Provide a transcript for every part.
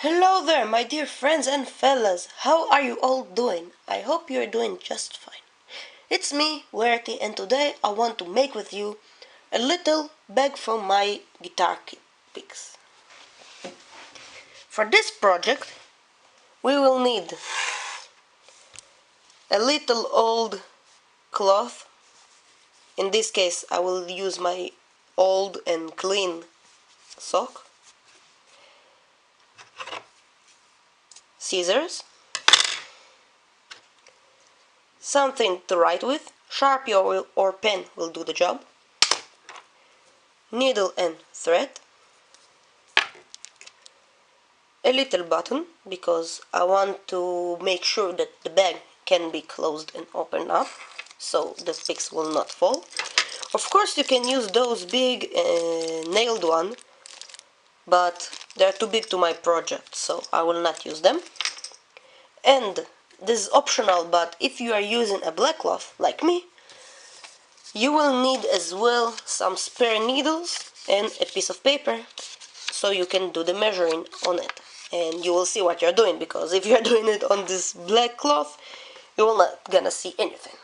Hello there, my dear friends and fellas. How are you all doing? I hope you're doing just fine. It's me, Werty, and today I want to make with you a little bag from my guitar picks. For this project, we will need a little old cloth. In this case, I will use my old and clean sock, scissors, something to write with, Sharpie or pen will do the job, needle and thread, a little button because I want to make sure that the bag can be closed and opened up so the picks will not fall. Of course you can use those big nailed one, but they're too big to my project, so I will not use them. And this is optional, but if you are using a black cloth like me, you will need as well some spare needles and a piece of paper so you can do the measuring on it. And you will see what you're doing, because if you're doing it on this black cloth, you will not gonna see anything.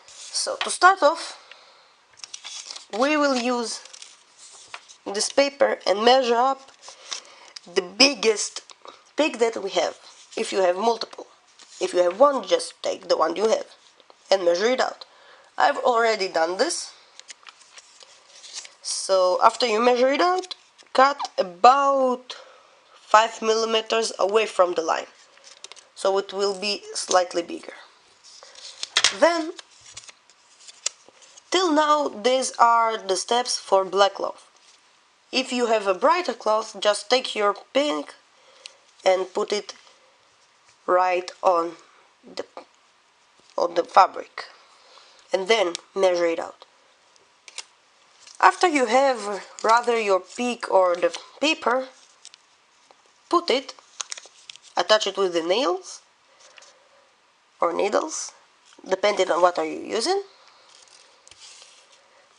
So to start off, we will use this paper and measure up the biggest pick that we have. If you have multiple, if you have one, just take the one you have and measure it out. I've already done this. So after you measure it out, cut about 5 millimeters away from the line, so it will be slightly bigger. Then, till now, these are the steps for black cloth. If you have a brighter cloth, just take your pink and put it right on the fabric, and then measure it out. After you have rather your pick or the paper, put it, attach it with the nails or needles, depending on what are you using,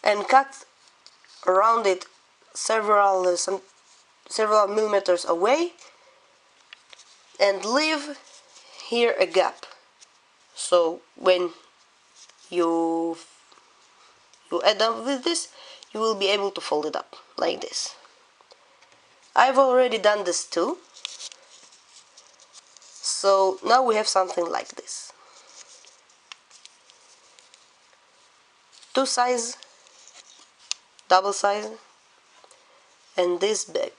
and cut around it several millimeters away, and leave here a gap. So when you add up with this, you will be able to fold it up like this. I've already done this too. So now we have something like this. Two size, double size, and this bit.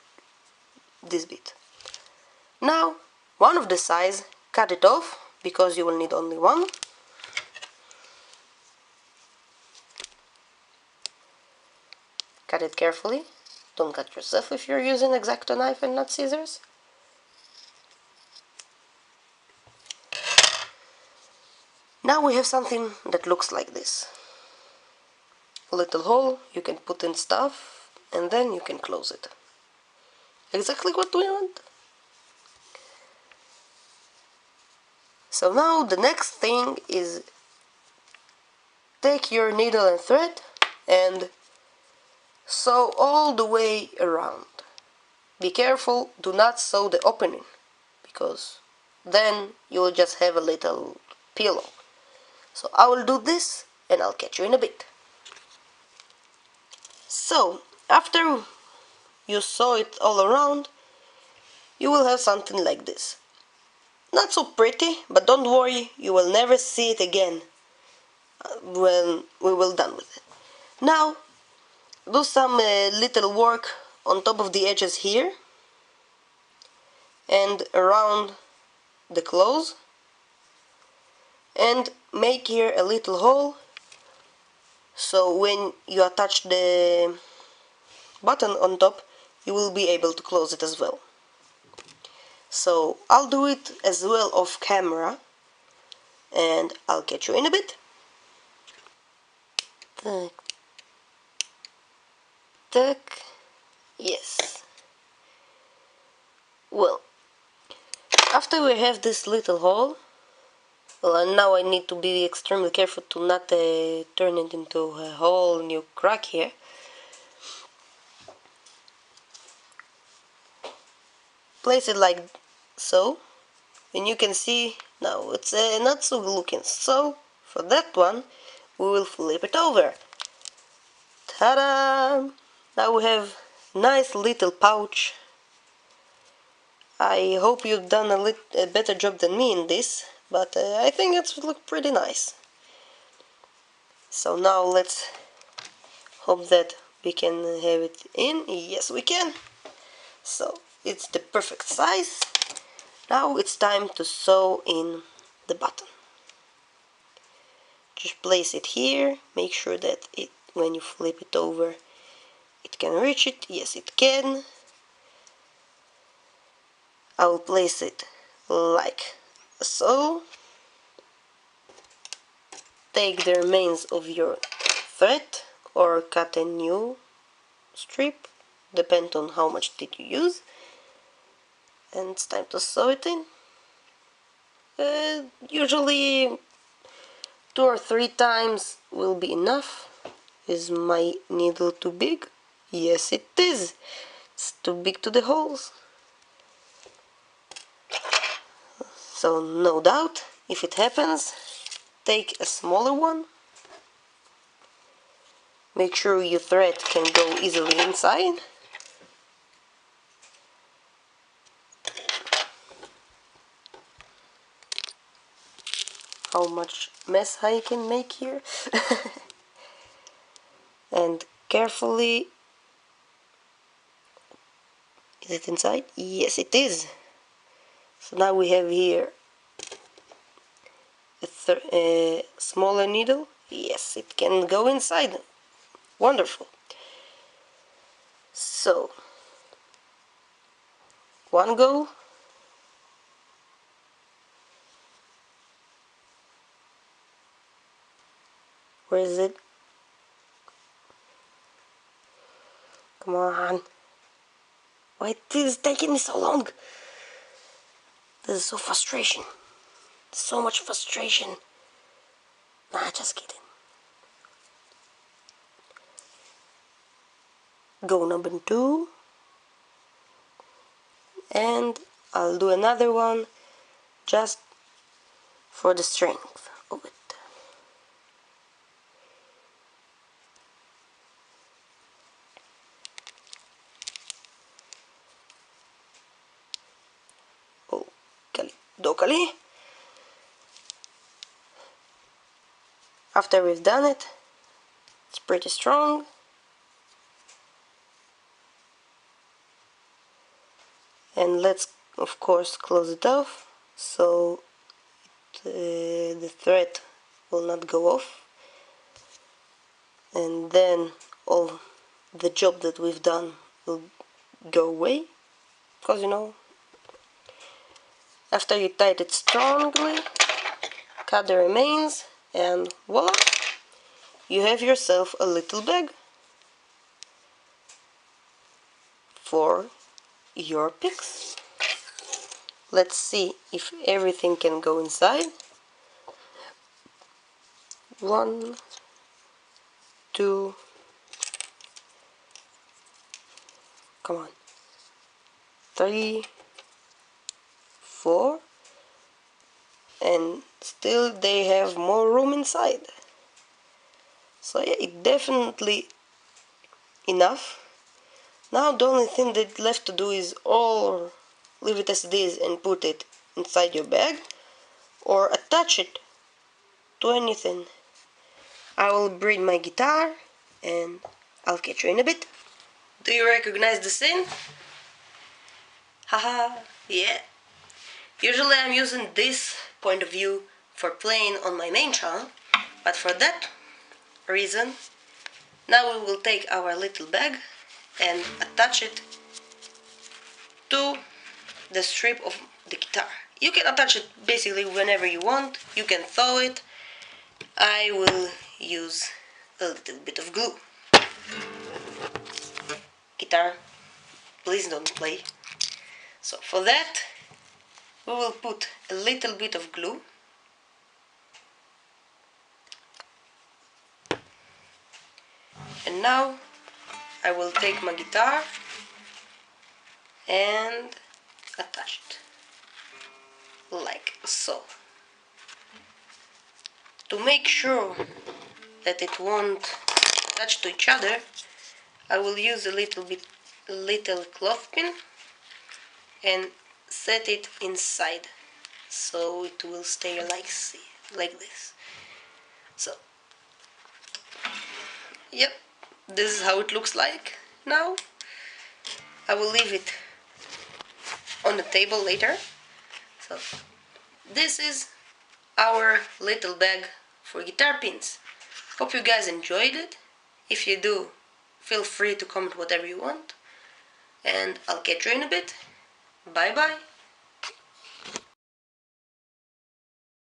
Now, one of the size, cut it off, because you will need only one. Cut it carefully. Don't cut yourself if you're using X-Acto knife and not scissors. Now we have something that looks like this. A little hole, you can put in stuff, and then you can close it. Exactly what we want. So now the next thing is take your needle and thread and sew all the way around. Be careful, do not sew the opening, because then you will just have a little pillow. So I will do this and I'll catch you in a bit. So after you sew it all around, you will have something like this. Not so pretty, but don't worry, you will never see it again when we will done with it. Now do some little work on top of the edges here and around the clothes, and make here a little hole so when you attach the button on top, you will be able to close it as well. So I'll do it as well off camera, and I'll catch you in a bit. Tuck, tuck, yes. Well, after we have this little hole, well, and now I need to be extremely careful to not turn it into a whole new crack here. place it like so, and you can see now it's not so looking. So for that one we will flip it over. Ta-da! Now we have nice little pouch. I hope you've done a better job than me in this, but I think it's looked pretty nice. So now let's hope that we can have it in. Yes, we can. So it's the perfect size. Now it's time to sew in the button. Just place it here. Make sure that when you flip it over, it can reach it. Yes, it can. I will place it like so. Take the remains of your thread or cut a new strip, depend on how much did you use, and it's time to sew it in. Usually 2 or 3 times will be enough. Is my needle too big? Yes, it is. It's too big to the holes. So no doubt, if it happens, take a smaller one. Make sure your thread can go easily inside. How much mess I can make here. And carefully. Is it inside? Yes, it is. So now we have here a smaller needle. Yes, it can go inside. Wonderful. So, one go. Where is it? Come on. Why is it taking me so long? This is so frustration. So much frustration. Nah, just kidding. Go number 2. And I'll do another one just for the strength of it. Dokali. After we've done it, it's pretty strong. And let's of course close it off so the thread will not go off, and then all the job that we've done will go away, because after you tight it strongly, cut the remains, and voila, you have yourself a little bag for your picks. Let's see if everything can go inside. 1, 2, come on, 3, 4, and still they have more room inside. So yeah, it definitely enough. Now the only thing that left to do is or leave it as it is and put it inside your bag, or attach it to anything. I will bring my guitar and I'll catch you in a bit. Do you recognize the scene? Haha, yeah. Usually I'm using this point of view for playing on my main channel, but for that reason, now we will take our little bag and attach it to the strip of the guitar. You can attach it basically whenever you want. You can sew it. I will use a little bit of glue. Guitar, please don't play. So for that, we will put a little bit of glue. And now I will take my guitar and attach it like so. To make sure that it won't attach to each other, I will use a little cloth pin and set it inside so it will stay like this. So, yep, this is how it looks like now. I will leave it on the table later. So, this is our little bag for guitar pins. Hope you guys enjoyed it. If you do, feel free to comment whatever you want. And I'll catch you in a bit. Bye bye.